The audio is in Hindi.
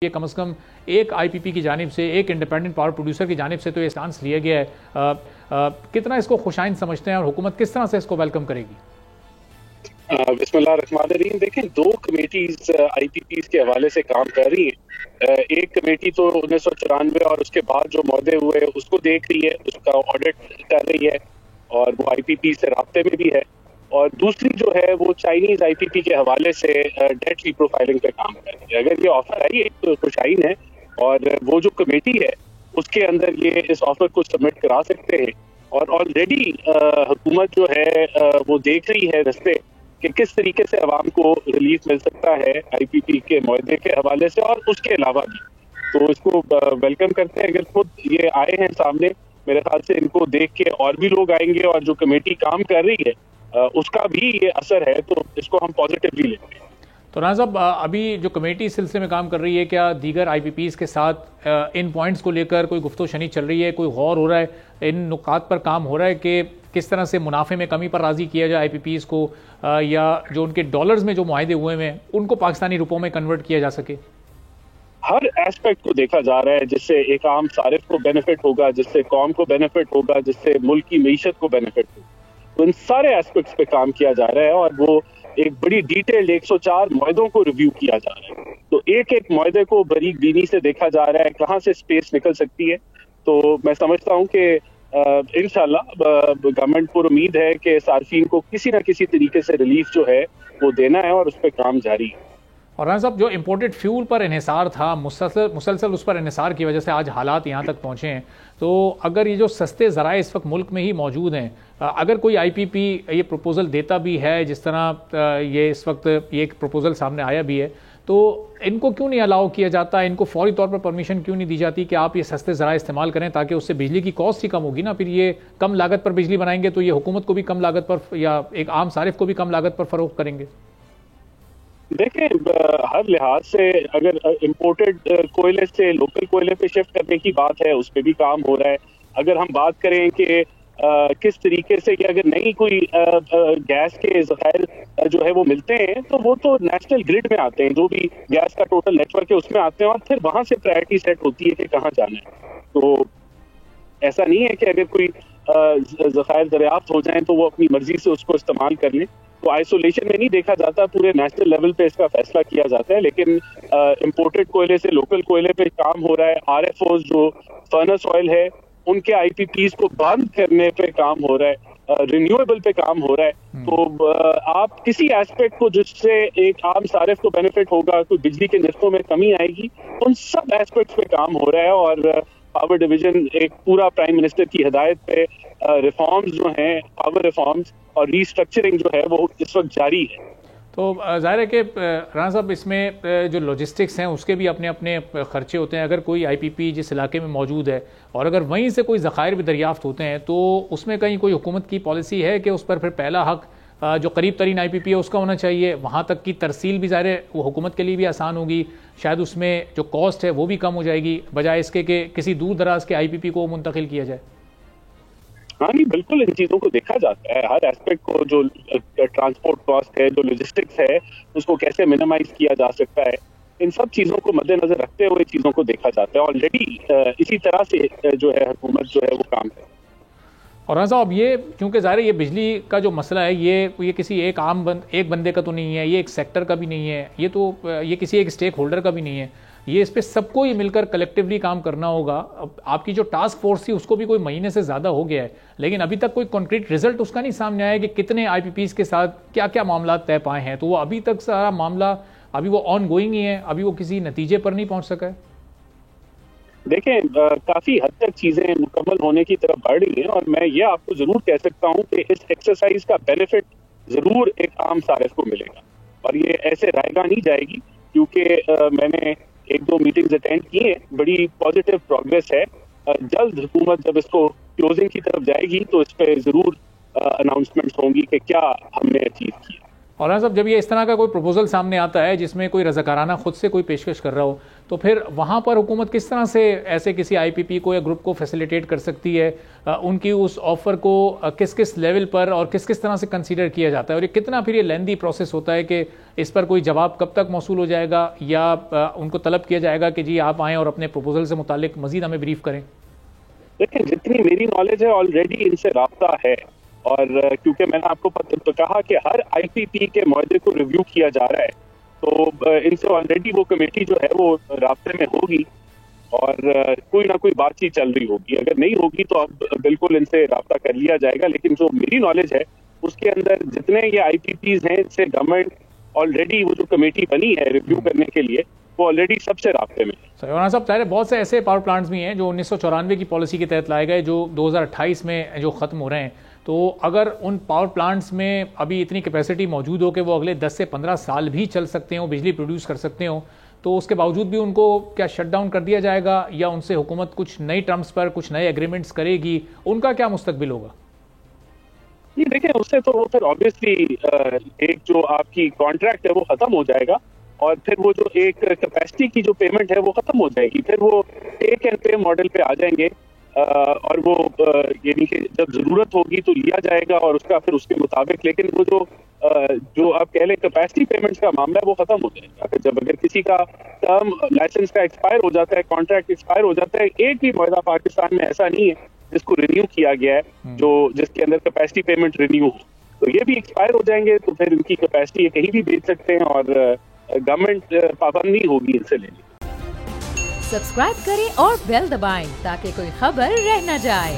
ये कम से कम एक आईपीपी की जानिब से, एक इंडिपेंडेंट पावर प्रोड्यूसर की जानिब से तो ये स्टांस लिया गया है। कितना इसको खुशाइन समझते हैं और हुकूमत किस तरह से इसको वेलकम करेगी? बिस्मिल्लाहिर्रहमानिर्रहीम। देखें, दो कमेटीज आईपीपीज के हवाले से काम कर रही है। एक कमेटी तो 1994 और उसके बाद जो मौदे हुए उसको देख रही है, उसका ऑडिट कर रही है और वो आईपीपी से राब्ते में भी है। और दूसरी जो है वो चाइनीज आईपीपी के हवाले से डेट रीप्रोफाइलिंग पे काम कर रही है। अगर ये ऑफर आई एक तो खुशाइन है और वो जो कमेटी है उसके अंदर ये इस ऑफर को सबमिट करा सकते हैं। और ऑलरेडी हुकूमत जो है वो देख रही है रस्ते कि किस तरीके से अवाम को रिलीफ मिल सकता है आईपीपी के मुआहदे के हवाले से और उसके अलावा भी। तो इसको वेलकम करते हैं। अगर खुद ये आए हैं सामने, मेरे ख्याल से इनको देख के और भी लोग आएंगे और जो कमेटी काम कर रही है उसका भी ये असर है, तो इसको हम पॉजिटिवली लेते हैं। तो राना साहब, अभी जो कमेटी इस सिलसिले में काम कर रही है, क्या दीगर आईपीपीज के साथ इन पॉइंट्स को लेकर कोई गुफ्तगू चल रही है, कोई गौर हो रहा है, इन नुकात पर काम हो रहा है कि किस तरह से मुनाफे में कमी पर राजी किया जाए आईपीपीज को, या जो उनके डॉलर्स में जो मुआहदे हुए हैं उनको पाकिस्तानी रुपयों में कन्वर्ट किया जा सके? हर एस्पेक्ट को देखा जा रहा है जिससे एक आम सारिफ को बेनिफिट होगा, जिससे कौम को बेनिफिट होगा, जिससे मुल्क की मीशत को बेनिफिट होगा। तो इन सारे एस्पेक्ट्स पे काम किया जा रहा है और वो एक बड़ी डिटेल्ड 104 मुआहदों को रिव्यू किया जा रहा है। तो एक एक मुआहदे को बारीक बीनी से देखा जा रहा है, कहाँ से स्पेस निकल सकती है। तो मैं समझता हूँ कि इंशाल्लाह गवर्नमेंट को उम्मीद है कि सार्फिन को किसी न किसी तरीके से रिलीफ जो है वो देना है और उस पर काम जारी है। और राना साहब, जो इम्पोर्टेड फ्यूल पर इन्हिसार था, मुसलसल उस पर इन्हिसार की वजह से आज हालात यहाँ तक पहुँचे हैं। तो अगर ये जो सस्ते ज़राए इस वक्त मुल्क में ही मौजूद हैं, अगर कोई आईपीपी ये प्रपोज़ल देता भी है, जिस तरह ये इस वक्त ये एक प्रपोज़ल सामने आया भी है, तो इनको क्यों नहीं अलाउ किया जाता, इनको फौरी तौर पर परमिशन क्यों नहीं दी जाती कि आप ये सस्ते ज़राए इस्तेमाल करें, ताकि उससे बिजली की कॉस्ट ही कम होगी ना। फिर ये कम लागत पर बिजली बनाएंगे तो ये हुकूमत को भी कम लागत पर या एक आम सारिफ को भी कम लागत पर फ़रोख्त करेंगे। देखें, हर लिहाज से अगर इम्पोर्टेड कोयले से लोकल कोयले पे शिफ्ट करने की बात है, उस पर भी काम हो रहा है। अगर हम बात करें कि किस तरीके से कि अगर नहीं कोई गैस के ज़खायर जो है वो मिलते हैं तो वो तो नेशनल ग्रिड में आते हैं, जो भी गैस का टोटल नेटवर्क है उसमें आते हैं और फिर वहां से प्रायोरिटी सेट होती है कि कहाँ जाना है। तो ऐसा नहीं है कि अगर कोई ज़खायर दरियाफ्त हो जाए तो वो अपनी मर्जी से उसको इस्तेमाल कर लें। तो आइसोलेशन में नहीं देखा जाता, पूरे नेशनल लेवल पे इसका फैसला किया जाता है। लेकिन इम्पोर्टेड कोयले से लोकल कोयले पे काम हो रहा है। आरएफओज जो फर्नेस ऑयल है उनके आईपीपीज को बंद करने पे काम हो रहा है, रिन्यूएबल पे काम हो रहा है। तो आप किसी एस्पेक्ट को जिससे एक आम सारिफ को बेनिफिट होगा, कोई बिजली के निर्खों में कमी आएगी, उन सब एस्पेक्ट्स पे काम हो रहा है। और पावर डिवीजन एक पूरा प्राइम मिनिस्टर की हिदायत पे रिफॉर्म्स जो हैं, पावर रिफॉर्म्स और रीस्ट्रक्चरिंग जो है वो इस वक्त जारी है। तो ज़ाहिर है कि राना साहब, इसमें जो लॉजिस्टिक्स हैं उसके भी अपने अपने खर्चे होते हैं। अगर कोई आईपीपी जिस इलाके में मौजूद है और अगर वहीं से कोई ज़खायर भी दरियाफ्त होते हैं, तो उसमें कहीं कोई हुकूमत की पॉलिसी है कि उस पर फिर पहला हक जो करीब तरीन आईपीपी है उसका होना चाहिए? वहाँ तक की तरसील भी ज़ाहिर है वो हुकूमत के लिए भी आसान होगी, शायद उसमें जो कॉस्ट है वो भी कम हो जाएगी, बजाय इसके कि किसी दूर दराज के आईपीपी को मुंतकिल किया जाए। हाँ नहीं, बिल्कुल इन चीज़ों को देखा जाता है, हर एस्पेक्ट को। जो ट्रांसपोर्ट कॉस्ट है, जो लॉजिस्टिक्स है, उसको कैसे मिनिमाइज किया जा सकता है, इन सब चीज़ों को मद्देनजर रखते हुए चीज़ों को देखा जाता है। ऑलरेडी इसी तरह से जो है हुकूमत जो है वो काम करे। और राना साहब, ये क्योंकि ज़ाहिर है ये बिजली का जो मसला है ये किसी एक एक बंदे का तो नहीं है, ये एक सेक्टर का भी नहीं है, ये किसी एक स्टेक होल्डर का भी नहीं है, ये इस पर सबको ही मिलकर कलेक्टिवली काम करना होगा। अब आपकी जो टास्क फोर्स थी उसको भी कोई महीने से ज़्यादा हो गया है, लेकिन अभी तक कोई कॉन्क्रीट रिजल्ट उसका नहीं सामने आया कि कितने आईपीपीज के साथ क्या क्या मामला तय पाए हैं। तो वो अभी तक सारा मामला अभी वो ऑन गोइंग ही है, अभी वो किसी नतीजे पर नहीं पहुंच सका है। देखें, काफी हद तक चीजें मुकम्मल होने की तरफ बढ़ रही हैं और मैं ये आपको जरूर कह सकता हूँ कि इस एक्सरसाइज का बेनिफिट जरूर एक आम सारिफ को मिलेगा और ये ऐसे रायगा नहीं जाएगी, क्योंकि मैंने एक दो मीटिंग्स अटेंड की हैं, बड़ी पॉजिटिव प्रोग्रेस है। जल्द हुकूमत जब इसको क्लोजिंग की तरफ जाएगी तो इस पर जरूर अनाउंसमेंट्स होंगी कि क्या हमने अचीव किया। और साहब, जब ये इस तरह का कोई प्रपोजल सामने आता है जिसमें कोई रज़ाकाराना खुद से कोई पेशकश कर रहा हो, तो फिर वहाँ पर हुकूमत किस तरह से ऐसे किसी आईपीपी को या ग्रुप को फैसिलिटेट कर सकती है? उनकी उस ऑफर को किस किस लेवल पर और किस किस तरह से कंसीडर किया जाता है, और ये कितना फिर ये लेंदी प्रोसेस होता है कि इस पर कोई जवाब कब तक मौसूल हो जाएगा, या उनको तलब किया जाएगा कि जी आप आएँ और अपने प्रपोजल से मुतालिक मजीद हमें ब्रीफ करें? देखिए, जितनी मेरी नॉलेज है ऑलरेडी इनसे राब्ता है, और क्योंकि मैंने आपको कहा कि हर आईपीपी के मुआहदे को रिव्यू किया जा रहा है, तो इनसे ऑलरेडी वो कमेटी जो है वो राब्ते में होगी और कोई ना कोई बातचीत चल रही होगी। अगर नहीं होगी तो अब बिल्कुल इनसे राब्ता कर लिया जाएगा, लेकिन जो मेरी नॉलेज है उसके अंदर जितने ये आईपीपीज हैं, इससे गवर्नमेंट ऑलरेडी वो जो कमेटी बनी है रिव्यू करने के लिए, वो ऑलरेडी सबसे राब्ते में। राना साहब, ज़ाहिर है बहुत से ऐसे पावर प्लांट्स भी हैं जो 1994 की पॉलिसी के तहत लाए गए, जो 2028 में जो ख़त्म हो रहे हैं। तो अगर उन पावर प्लांट्स में अभी इतनी कैपेसिटी मौजूद हो कि वो अगले 10 से 15 साल भी चल सकते हो, बिजली प्रोड्यूस कर सकते हो, तो उसके बावजूद भी उनको क्या शट डाउन कर दिया जाएगा, या उनसे हुकूमत कुछ नई टर्म्स पर कुछ नए एग्रीमेंट्स करेगी? उनका क्या मुस्तकबिल होगा? ये देखें, उससे तो वो फिर ऑब्वियसली एक जो आपकी कॉन्ट्रैक्ट है वो खत्म हो जाएगा, और फिर वो जो एक कैपेसिटी की जो पेमेंट है वो खत्म हो जाएगी। फिर वो टेक एंड पे मॉडल पे आ जाएंगे, और वो यानी कि जब जरूरत होगी तो लिया जाएगा और उसका फिर उसके मुताबिक, लेकिन वो जो आप कह लें कैपेसिटी पेमेंट्स का मामला है वो खत्म हो जाएगा। फिर जब अगर किसी का टर्म लाइसेंस का एक्सपायर हो जाता है, कॉन्ट्रैक्ट एक्सपायर हो जाता है, एक भी मुआहदा पाकिस्तान में ऐसा नहीं है जिसको रिन्यू किया गया है, जिसके अंदर कैपेसिटी पेमेंट रिन्यू हो, तो ये भी एक्सपायर हो जाएंगे। तो फिर इनकी कैपेसिटी कहीं भी बेच सकते हैं और गवर्नमेंट पाबंदी होगी इनसे लेने। सब्सक्राइब करें और बेल दबाएं ताकि कोई खबर रह न जाए।